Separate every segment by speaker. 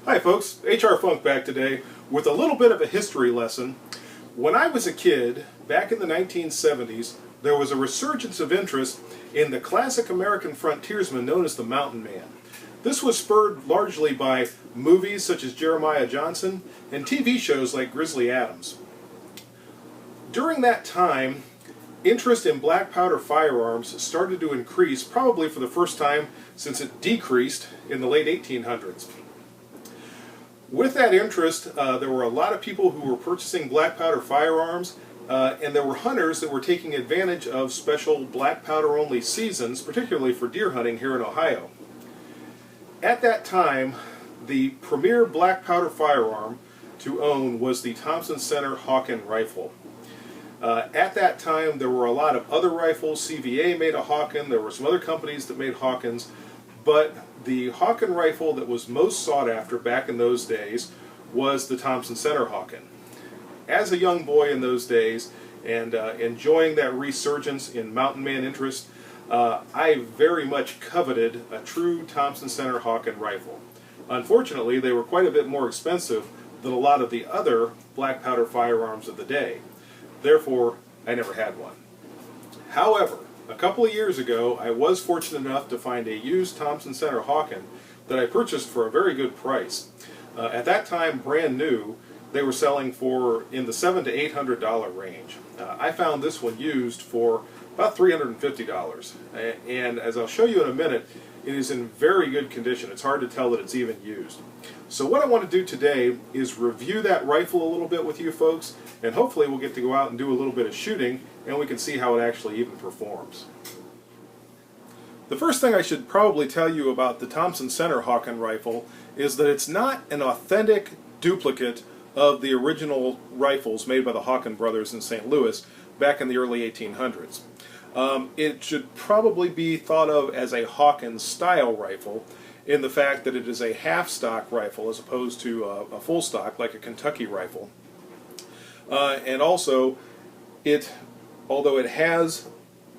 Speaker 1: Hi folks, HR Funk back today with a little bit of a history lesson. When I was a kid, back in the 1970s, there was a resurgence of interest in the classic American frontiersman known as the Mountain Man. This was spurred largely by movies such as Jeremiah Johnson and TV shows like Grizzly Adams. During that time, interest in black powder firearms started to increase, probably for the first time since it decreased in the late 1800s. With that interest, there were a lot of people who were purchasing black powder firearms, and there were hunters that were taking advantage of special black powder only seasons, particularly for deer hunting here in Ohio. At that time, the premier black powder firearm to own was the Thompson Hawken rifle. At that time, there were a lot of other rifles. CVA made a Hawken, there were some other companies that made Hawkens, but the Hawken rifle that was most sought after back in those days was the Thompson Hawken. As a young boy in those days, and enjoying that resurgence in mountain man interest, I very much coveted a true Thompson Hawken rifle. Unfortunately, they were quite a bit more expensive than a lot of the other black powder firearms of the day. Therefore, I never had one. However, a couple of years ago, I was fortunate enough to find a used Thompson Hawken that I purchased for a very good price. At that time, brand new, they were selling for in the $700 to $800 range. I found this one used for about $350, and as I'll show you in a minute, it is in very good condition. It's hard to tell that it's even used. So what I want to do today is review that rifle a little bit with you folks, and hopefully we'll get to go out and do a little bit of shooting, and we can see how it actually even performs. The first thing I should probably tell you about the Thompson Hawken rifle is that it's not an authentic duplicate of the original rifles made by the Hawken brothers in St. Louis back in the early 1800s. It should probably be thought of as a Hawken style rifle in the fact that it is a half stock rifle as opposed to a full stock like a Kentucky rifle. And also, although it has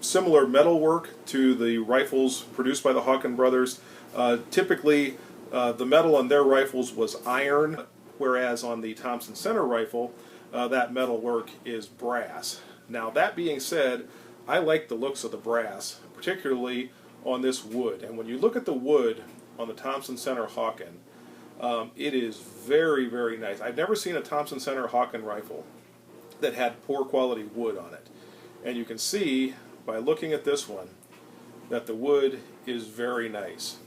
Speaker 1: similar metalwork to the rifles produced by the Hawken brothers, typically the metal on their rifles was iron, whereas on the Thompson rifle, that metalwork is brass. Now that being said, I like the looks of the brass, particularly on this wood. And when you look at the wood on the Thompson Hawken, it is very, very nice. I've never seen a Thompson Hawken rifle that had poor quality wood on it. And you can see by looking at this one that the wood is very nice.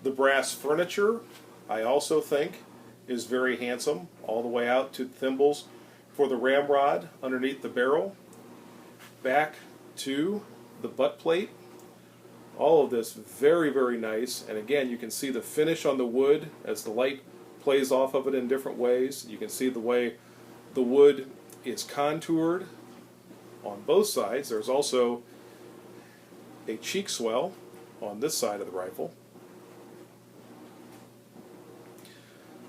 Speaker 1: The brass furniture, I also think, is very handsome, all the way out to the thimbles for the ramrod underneath the barrel, back to the butt plate. All of this very, very nice, and again you can see the finish on the wood as the light plays off of it in different ways. You can see the way the wood is contoured on both sides. There's also a cheek swell on this side of the rifle.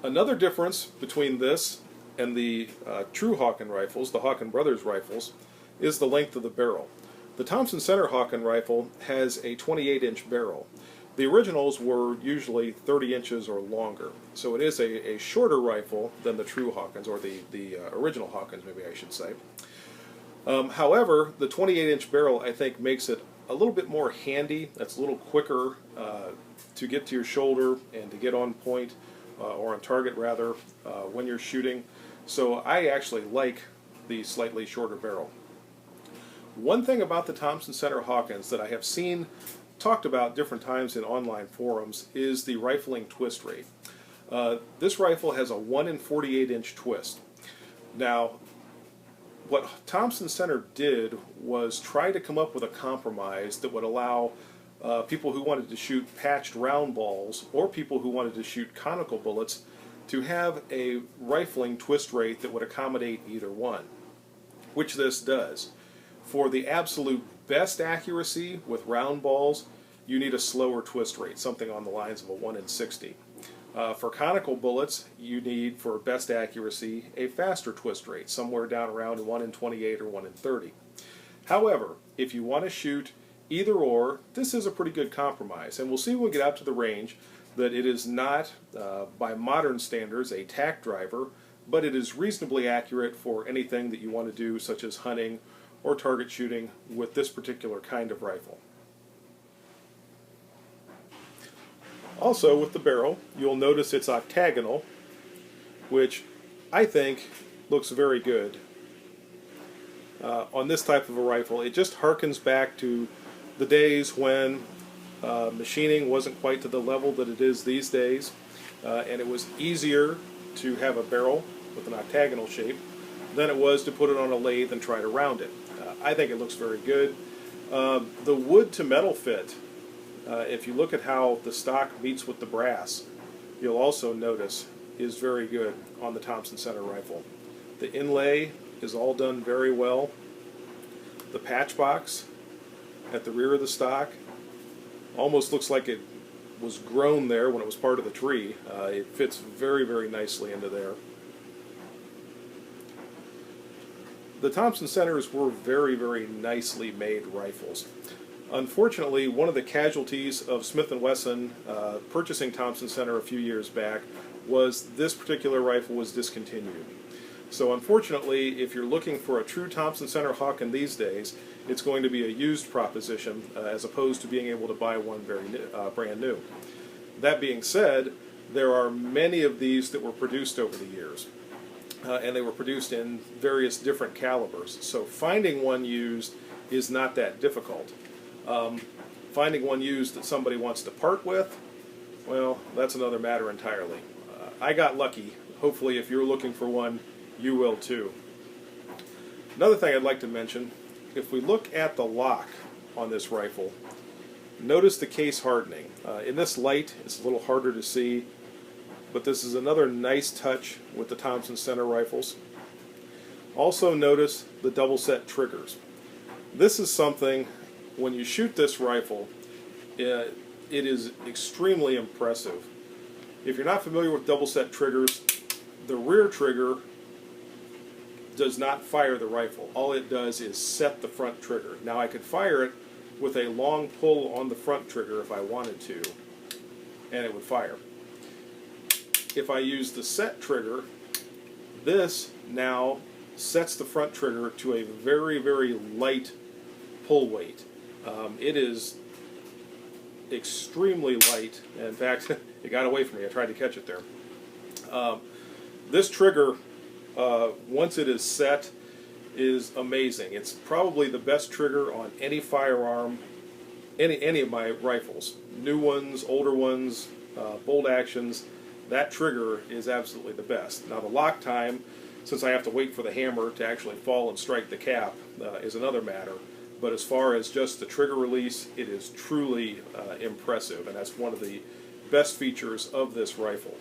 Speaker 1: Another difference between this and the true Hawken rifles, the Hawken brothers rifles, is the length of the barrel. The Thompson Hawken rifle has a 28-inch barrel. The originals were usually 30 inches or longer, so it is a shorter rifle than the true Hawkens, or the original Hawkens, maybe I should say. However, the 28-inch barrel, I think, makes it a little bit more handy. That's a little quicker to get to your shoulder and to get on point, or on target rather, when you're shooting. So I actually like the slightly shorter barrel. One thing about the Thompson Hawkens that I have seen talked about different times in online forums is the rifling twist rate. This rifle has a 1 in 48-inch twist. Now, what Thompson did was try to come up with a compromise that would allow people who wanted to shoot patched round balls or people who wanted to shoot conical bullets to have a rifling twist rate that would accommodate either one, which this does. For the absolute best accuracy with round balls, you need a slower twist rate, something on the lines of a 1 in 60. For conical bullets, you need, for best accuracy, a faster twist rate, somewhere down around 1 in 28 or 1 in 30. However, if you want to shoot either or, this is a pretty good compromise, and we'll see when we get out to the range that it is not, by modern standards, a tack driver, but it is reasonably accurate for anything that you want to do, such as hunting or target shooting with this particular kind of rifle. Also, with the barrel, you'll notice it's octagonal, which I think looks very good on this type of a rifle. It just harkens back to the days when machining wasn't quite to the level that it is these days, and it was easier to have a barrel with an octagonal shape than it was to put it on a lathe and try to round it. I think it looks very good. The wood to metal fit, if you look at how the stock meets with the brass, you'll also notice is very good on the Thompson Center rifle. The inlay is all done very well. The patch box at the rear of the stock almost looks like it was grown there when it was part of the tree. It fits very, very nicely into there. The Thompson Centers were very, very nicely made rifles. Unfortunately, one of the casualties of Smith & Wesson purchasing Thompson Center a few years back was this particular rifle was discontinued. So unfortunately, if you're looking for a true Thompson Center Hawken these days, it's going to be a used proposition as opposed to being able to buy one brand new. That being said, there are many of these that were produced over the years, and they were produced in various different calibers. So finding one used is not that difficult. Finding one used that somebody wants to part with, well, that's another matter entirely. I got lucky. Hopefully, if you're looking for one, you will too. Another thing I'd like to mention, if we look at the lock on this rifle, notice the case hardening. In this light, it's a little harder to see, but this is another nice touch with the Thompson Center rifles. Also notice the double set triggers. This is something, when you shoot this rifle, it is extremely impressive. If you're not familiar with double set triggers, the rear trigger does not fire the rifle. All it does is set the front trigger. Now I could fire it with a long pull on the front trigger if I wanted to, and it would fire. If I use the set trigger, this now sets the front trigger to a very, very light pull weight. It is extremely light. In fact, it got away from me. I tried to catch it there. This trigger, once it is set, is amazing. It's probably the best trigger on any firearm, any of my rifles. New ones, older ones, bolt actions. That trigger is absolutely the best. Now the lock time, since I have to wait for the hammer to actually fall and strike the cap, is another matter. But as far as just the trigger release, it is truly impressive, and that's one of the best features of this rifle.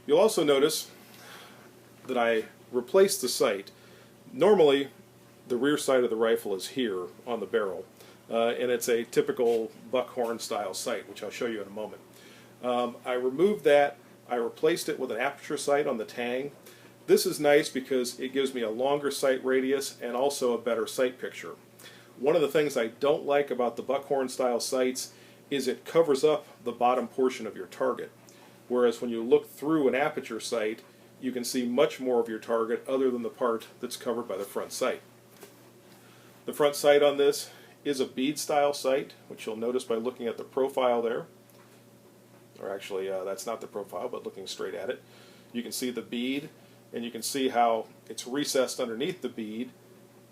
Speaker 1: You'll also notice that I replaced the sight. Normally, the rear sight of the rifle is here on the barrel, and it's a typical buckhorn style sight, which I'll show you in a moment. I removed that. I replaced it with an aperture sight on the tang. This is nice because it gives me a longer sight radius and also a better sight picture. One of the things I don't like about the buckhorn style sights is it covers up the bottom portion of your target. Whereas when you look through an aperture sight, you can see much more of your target other than the part that's covered by the front sight. The front sight on this is a bead style sight, which you'll notice by looking at the profile there. Or actually, that's not the profile, but looking straight at it. You can see the bead, and you can see how it's recessed underneath the bead,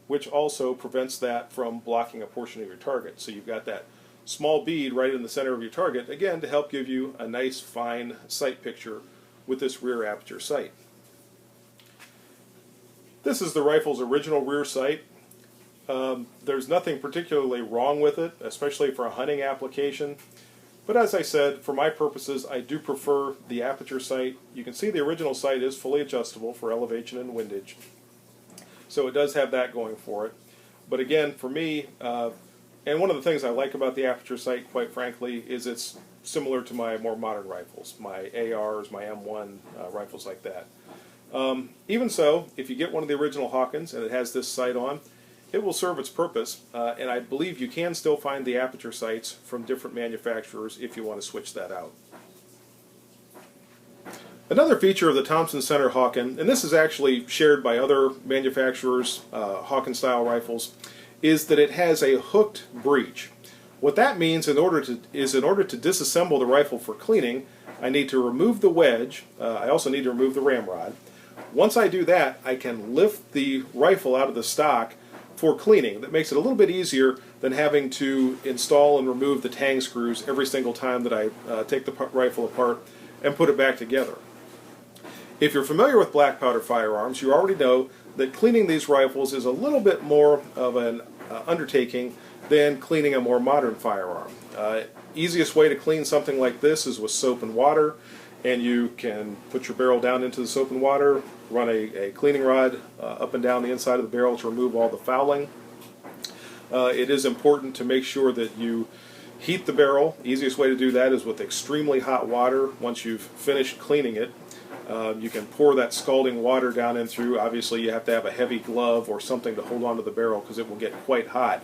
Speaker 1: which also prevents that from blocking a portion of your target. So you've got that small bead right in the center of your target, again to help give you a nice fine sight picture with this rear aperture sight. This is the rifle's original rear sight. There's nothing particularly wrong with it, especially for a hunting application. But as I said, for my purposes, I do prefer the aperture sight. You can see the original sight is fully adjustable for elevation and windage. So it does have that going for it. But again, for me, and one of the things I like about the aperture sight, quite frankly, is it's similar to my more modern rifles, my ARs, my M1 rifles like that. Even so, if you get one of the original Hawkens and it has this sight on, it will serve its purpose, and I believe you can still find the aperture sights from different manufacturers if you want to switch that out. Another feature of the Thompson Center Hawken, and this is actually shared by other manufacturers, Hawken style rifles, is that it has a hooked breech. What that means in order to disassemble the rifle for cleaning, I need to remove the wedge. I also need to remove the ramrod. Once I do that, I can lift the rifle out of the stock for cleaning. That makes it a little bit easier than having to install and remove the tang screws every single time that I take the rifle apart and put it back together. If you're familiar with black powder firearms, you already know that cleaning these rifles is a little bit more of an undertaking than cleaning a more modern firearm. Easiest way to clean something like this is with soap and water, and you can put your barrel down into the soap and water, run a cleaning rod up and down the inside of the barrel to remove all the fouling. It is important to make sure that you heat the barrel. The easiest way to do that is with extremely hot water. Once you've finished cleaning it, you can pour that scalding water down in through. Obviously you have to have a heavy glove or something to hold onto the barrel because it will get quite hot.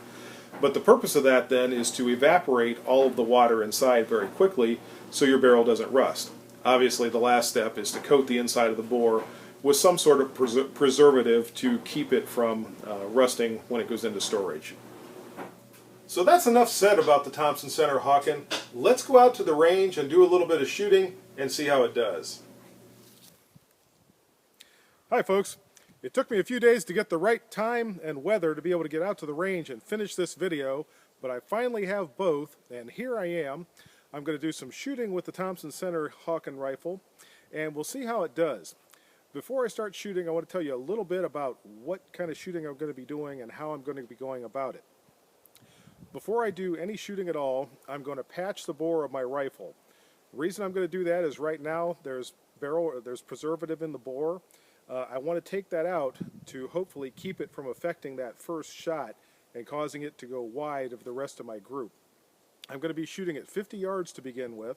Speaker 1: But the purpose of that then is to evaporate all of the water inside very quickly so your barrel doesn't rust. Obviously the last step is to coat the inside of the bore with some sort of preservative to keep it from rusting when it goes into storage. So that's enough said about the Thompson Center Hawken. Let's go out to the range and do a little bit of shooting and see how it does. Hi folks. It took me a few days to get the right time and weather to be able to get out to the range and finish this video, but I finally have both, and here I am. I'm going to do some shooting with the Thompson Center Hawken rifle, and we'll see how it does. Before I start shooting, I want to tell you a little bit about what kind of shooting I'm going to be doing and how I'm going to be going about it. Before I do any shooting at all, I'm going to patch the bore of my rifle. The reason I'm going to do that is right now there's preservative in the bore. I want to take that out to hopefully keep it from affecting that first shot and causing it to go wide of the rest of my group. I'm going to be shooting at 50 yards to begin with.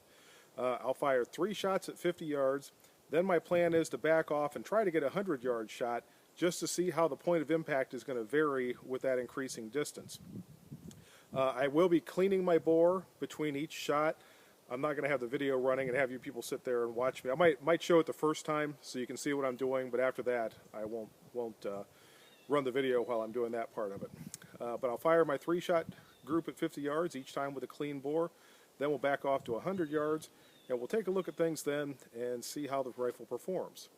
Speaker 1: I'll fire 3 shots at 50 yards. Then my plan is to back off and try to get a 100-yard shot just to see how the point of impact is going to vary with that increasing distance. I will be cleaning my bore between each shot. I'm not going to have the video running and have you people sit there and watch me. I might show it the first time so you can see what I'm doing, but after that I won't run the video while I'm doing that part of it. But I'll fire my 3-shot group at 50 yards each time with a clean bore. Then we'll back off to 100 yards and we'll take a look at things then and see how the rifle performs.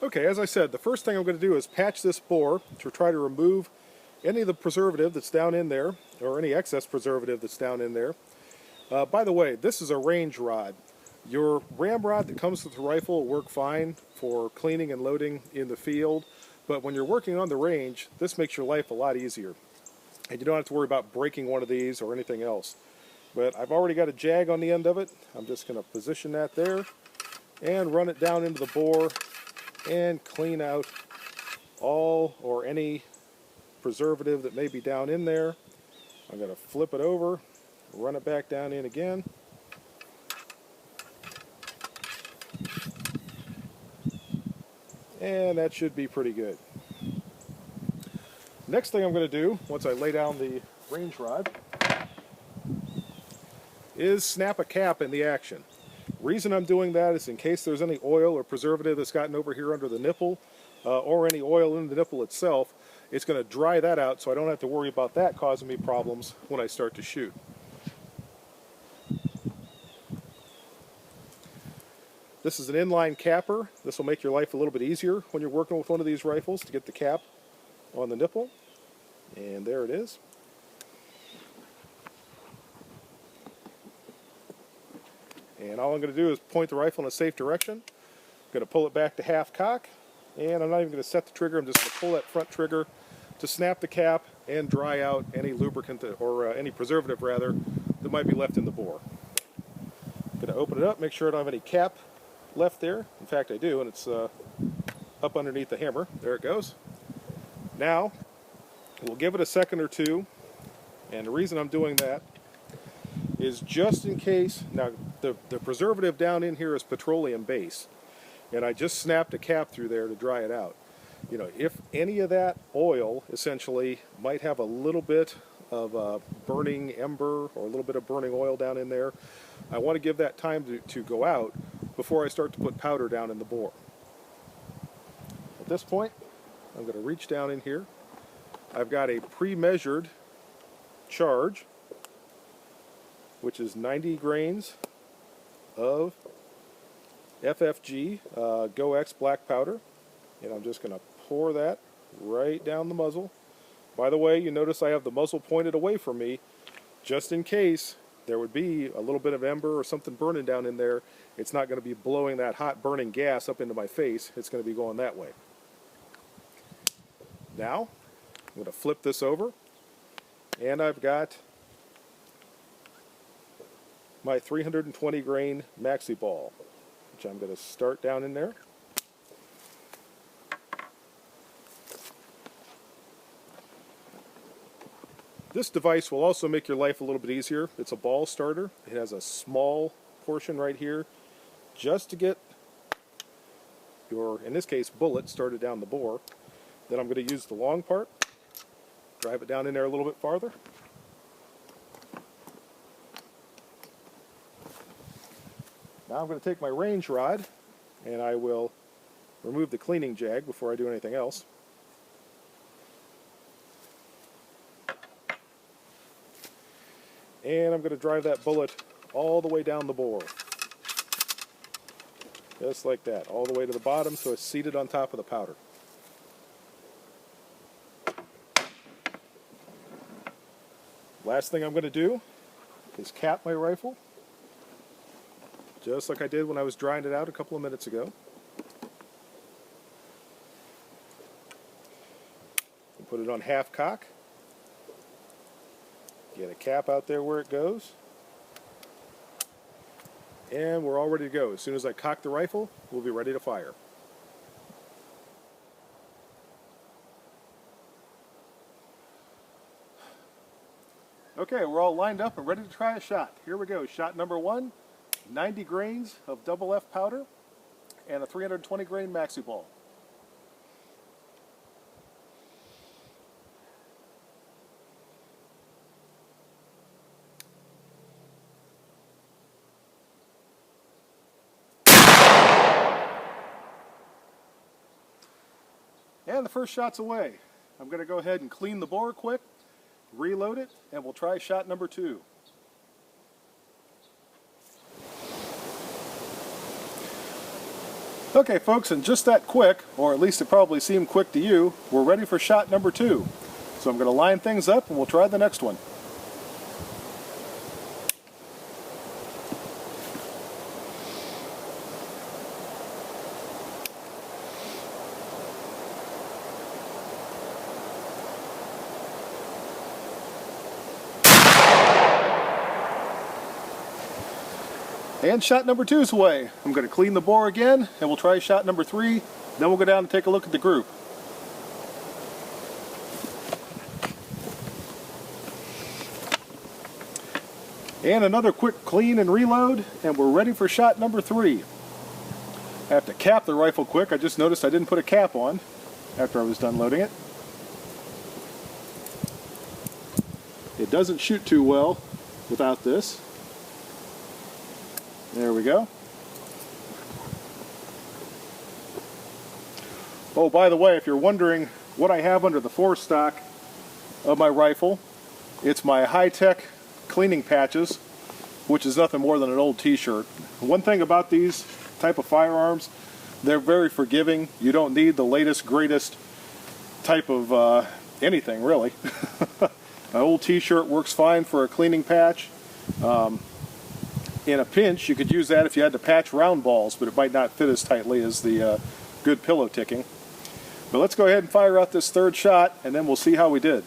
Speaker 1: Okay, as I said, the first thing I'm going to do is patch this bore to try to remove any of the preservative that's down in there, or any excess preservative that's down in there. By the way, this is a range rod. Your ramrod that comes with the rifle will work fine for cleaning and loading in the field, but when you're working on the range, this makes your life a lot easier. And you don't have to worry about breaking one of these or anything else. But I've already got a jag on the end of it. I'm just going to position that there and run it down into the bore and clean out all or any preservative that may be down in there. I'm going to flip it over, run it back down in again. And that should be pretty good. Next thing I'm going to do, once I lay down the range rod, is snap a cap in the action. The reason I'm doing that is in case there's any oil or preservative that's gotten over here under the nipple, or any oil in the nipple itself, it's going to dry that out so I don't have to worry about that causing me problems when I start to shoot. This is an inline capper. This will make your life a little bit easier when you're working with one of these rifles to get the cap on the nipple. And there it is. And all I'm going to do is point the rifle in a safe direction. I'm going to pull it back to half cock, and I'm not even going to set the trigger. I'm just going to pull that front trigger to snap the cap and dry out any lubricant or any preservative rather that might be left in the bore. I'm going to open it up, make sure I don't have any cap left there. In fact, I do, and it's up underneath the hammer. There it goes. Now, we'll give it a second or two, and the reason I'm doing that is just in case. Now, the preservative down in here is petroleum base, and I just snapped a cap through there to dry it out. You know, if any of that oil essentially might have a little bit of burning ember or a little bit of burning oil down in there, I want to give that time to go out before I start to put powder down in the bore. At this point, I'm going to reach down in here. I've got a pre-measured charge, which is 90 grains of FFG GoX black powder, and I'm just going to pour that right down the muzzle. By the way, you notice I have the muzzle pointed away from me, just in case there would be a little bit of ember or something burning down in there. It's not going to be blowing that hot burning gas up into my face. It's going to be going that way. Now, I'm going to flip this over, and I've got my 320 grain maxi ball, which I'm going to start down in there. This device will also make your life a little bit easier. It's a ball starter. It has a small portion right here just to get your, in this case, bullet started down the bore. Then I'm going to use the long part, drive it down in there a little bit farther. Now I'm going to take my range rod and I will remove the cleaning jag before I do anything else. And I'm going to drive that bullet all the way down the bore. Just like that, all the way to the bottom so it's seated on top of the powder. Last thing I'm going to do is cap my rifle, just like I did when I was drying it out a couple of minutes ago. And put it on half cock. Get a cap out there where it goes. And we're all ready to go. As soon as I cock the rifle, we'll be ready to fire. Okay, we're all lined up and ready to try a shot. Here we go. Shot number one, 90 grains of double F powder and a 320 grain maxi ball. And the first shot's away. I'm going to go ahead and clean the bore quick, reload it, and we'll try shot number two. Okay folks, and just that quick, or at least it probably seemed quick to you, we're ready for shot number two. So I'm going to line things up and we'll try the next one. And shot number two is away. I'm going to clean the bore again, and we'll try shot number three. Then we'll go down and take a look at the group. And another quick clean and reload, and we're ready for shot number three. I have to cap the rifle quick. I just noticed I didn't put a cap on after I was done loading it. It doesn't shoot too well without this. There we go. Oh, by the way, if you're wondering what I have under the forestock of my rifle, it's my high-tech cleaning patches, which is nothing more than an old t-shirt. One thing about these type of firearms, they're very forgiving. You don't need the latest, greatest type of anything, really. An old t-shirt works fine for a cleaning patch. In a pinch, you could use that if you had to patch round balls, but it might not fit as tightly as the good pillow ticking. But let's go ahead and fire out this third shot, and then we'll see how we did.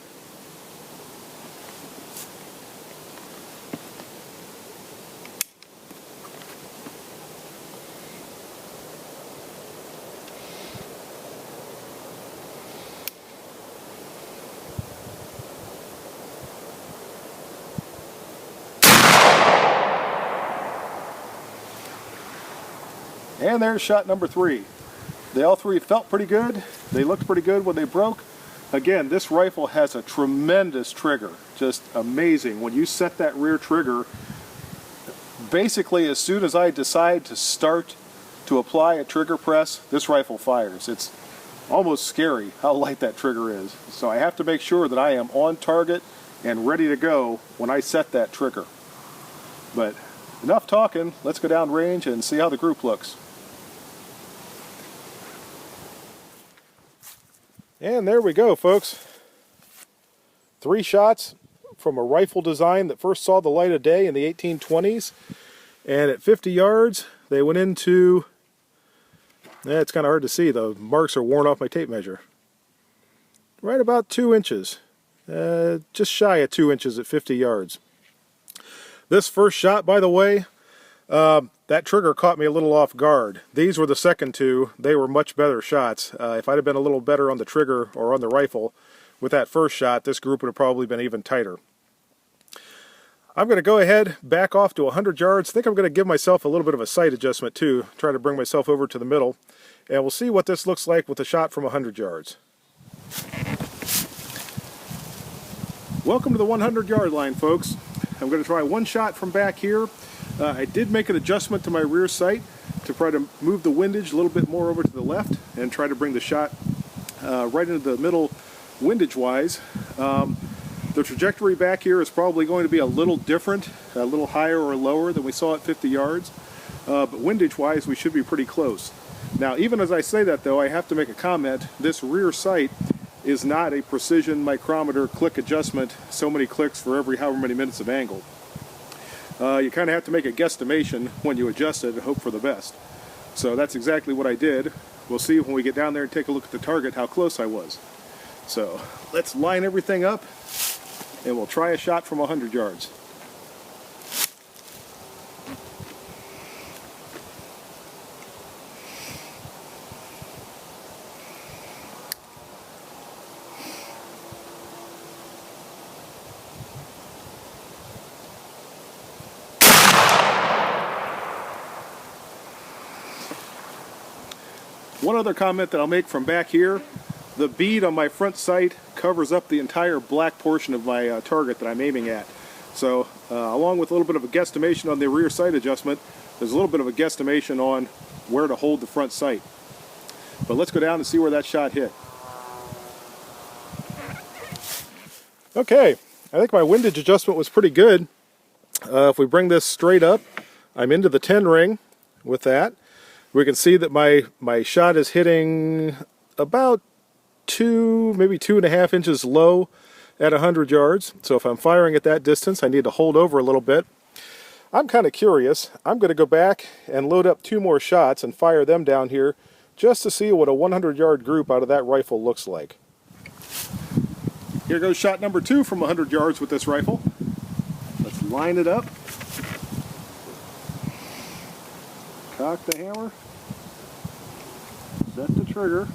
Speaker 1: And there's shot number three. They all three felt pretty good. They looked pretty good when they broke. Again, this rifle has a tremendous trigger. Just amazing. When you set that rear trigger, basically as soon as I decide to start to apply a trigger press, this rifle fires. It's almost scary how light that trigger is. So I have to make sure that I am on target and ready to go when I set that trigger. But enough talking, let's go down range and see how the group looks. And there we go, folks. 3 shots from a rifle design that first saw the light of day in the 1820s. And at 50 yards, they went into, it's kind of hard to see, the marks are worn off my tape measure. Right about 2 inches. Just shy of 2 inches at 50 yards. This first shot, by the way, that trigger caught me a little off guard. These were the second 2. They were much better shots. If I'd have been a little better on the trigger or on the rifle with that first shot, this group would have probably been even tighter. I'm going to go ahead, back off to 100 yards. I think I'm going to give myself a little bit of a sight adjustment too. Try to bring myself over to the middle. And we'll see what this looks like with a shot from 100 yards. Welcome to the 100-yard line, folks. I'm going to try one shot from back here. I did make an adjustment to my rear sight to try to move the windage a little bit more over to the left and try to bring the shot right into the middle windage-wise. The trajectory back here is probably going to be a little different, a little higher or lower than we saw at 50 yards. But windage-wise, we should be pretty close. Now, even as I say that, though, I have to make a comment. This rear sight is not a precision micrometer click adjustment, so many clicks for every however many minutes of angle. You kind of have to make a guesstimation when you adjust it and hope for the best. So that's exactly what I did. We'll see when we get down there and take a look at the target how close I was. So let's line everything up and we'll try a shot from 100 yards. One other comment that I'll make from back here, the bead on my front sight covers up the entire black portion of my target that I'm aiming at. So along with a little bit of a guesstimation on the rear sight adjustment, there's a little bit of a guesstimation on where to hold the front sight. But let's go down and see where that shot hit. Okay, I think my windage adjustment was pretty good. If we bring this straight up, I'm into the 10 ring with that. We can see that my shot is hitting about 2, maybe 2.5 inches low at 100 yards. So if I'm firing at that distance, I need to hold over a little bit. I'm kind of curious. I'm going to go back and load up 2 more shots and fire them down here just to see what a 100-yard group out of that rifle looks like. Here goes shot number 2 from 100 yards with this rifle. Let's line it up. Cock the hammer, set the trigger.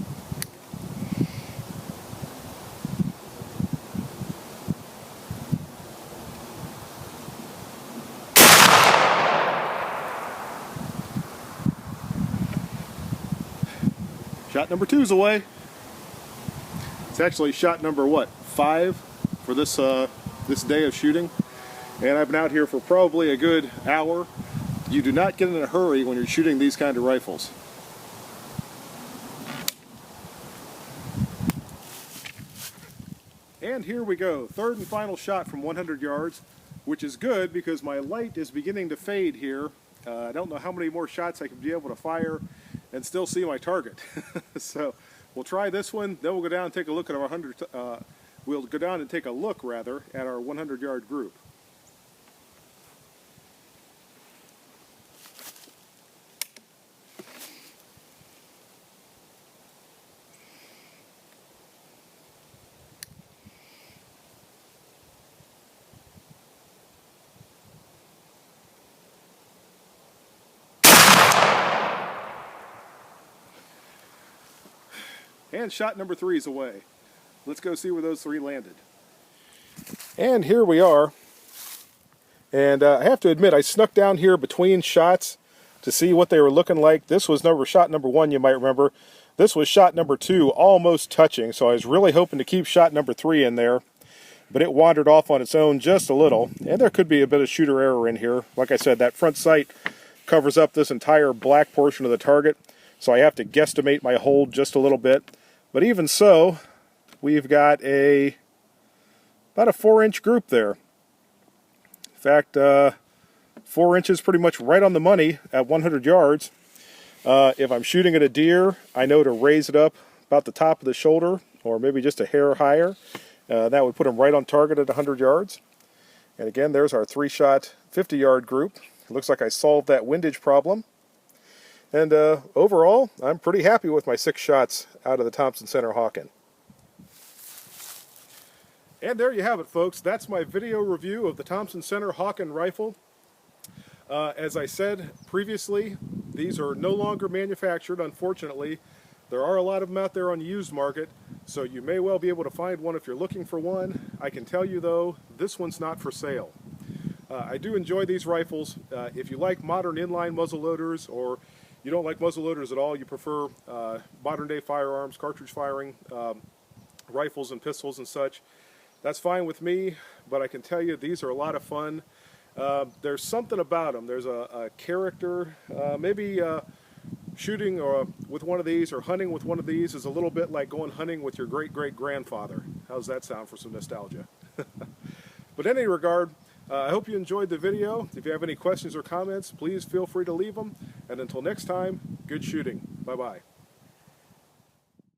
Speaker 1: Shot number 2's away. It's actually shot number, what, 5 for this day of shooting. And I've been out here for probably a good hour. You do not get in a hurry when you're shooting these kind of rifles. And here we go, third and final shot from 100 yards, which is good because my light is beginning to fade here. I don't know how many more shots I can be able to fire and still see my target. So we'll try this one, then we'll go down and take a look at our 100. We'll go down and take a look rather at our 100-yard group. And shot number 3 is away. Let's go see where those 3 landed. And here we are. And I have to admit, I snuck down here between shots to see what they were looking like. This was shot number 1, you might remember. This was shot number 2, almost touching, so I was really hoping to keep shot number 3 in there, but it wandered off on its own just a little, and there could be a bit of shooter error in here. Like I said, that front sight covers up this entire black portion of the target, so I have to guesstimate my hold just a little bit. But even so, we've got about a 4-inch group there. In fact, 4 inches pretty much right on the money at 100 yards. If I'm shooting at a deer, I know to raise it up about the top of the shoulder, or maybe just a hair higher. That would put him right on target at 100 yards. And again, there's our 3-shot 50-yard group. It looks like I solved that windage problem. And overall, I'm pretty happy with my 6 shots out of the Thompson Center Hawken. And there you have it, folks. That's my video review of the Thompson Center Hawken rifle. As I said previously, these are no longer manufactured, unfortunately. There are a lot of them out there on the used market, so you may well be able to find one if you're looking for one. I can tell you, though, this one's not for sale. I do enjoy these rifles. If you like modern inline muzzleloaders, or you don't like muzzleloaders at all, you prefer modern-day firearms, cartridge firing, rifles and pistols and such, that's fine with me, but I can tell you these are a lot of fun. There's something about them. There's a character. Maybe shooting with one of these or hunting with one of these is a little bit like going hunting with your great-great-grandfather. How's that sound for some nostalgia? But in any regard, I hope you enjoyed the video. If you have any questions or comments, please feel free to leave them. And until next time, good shooting. Bye-bye.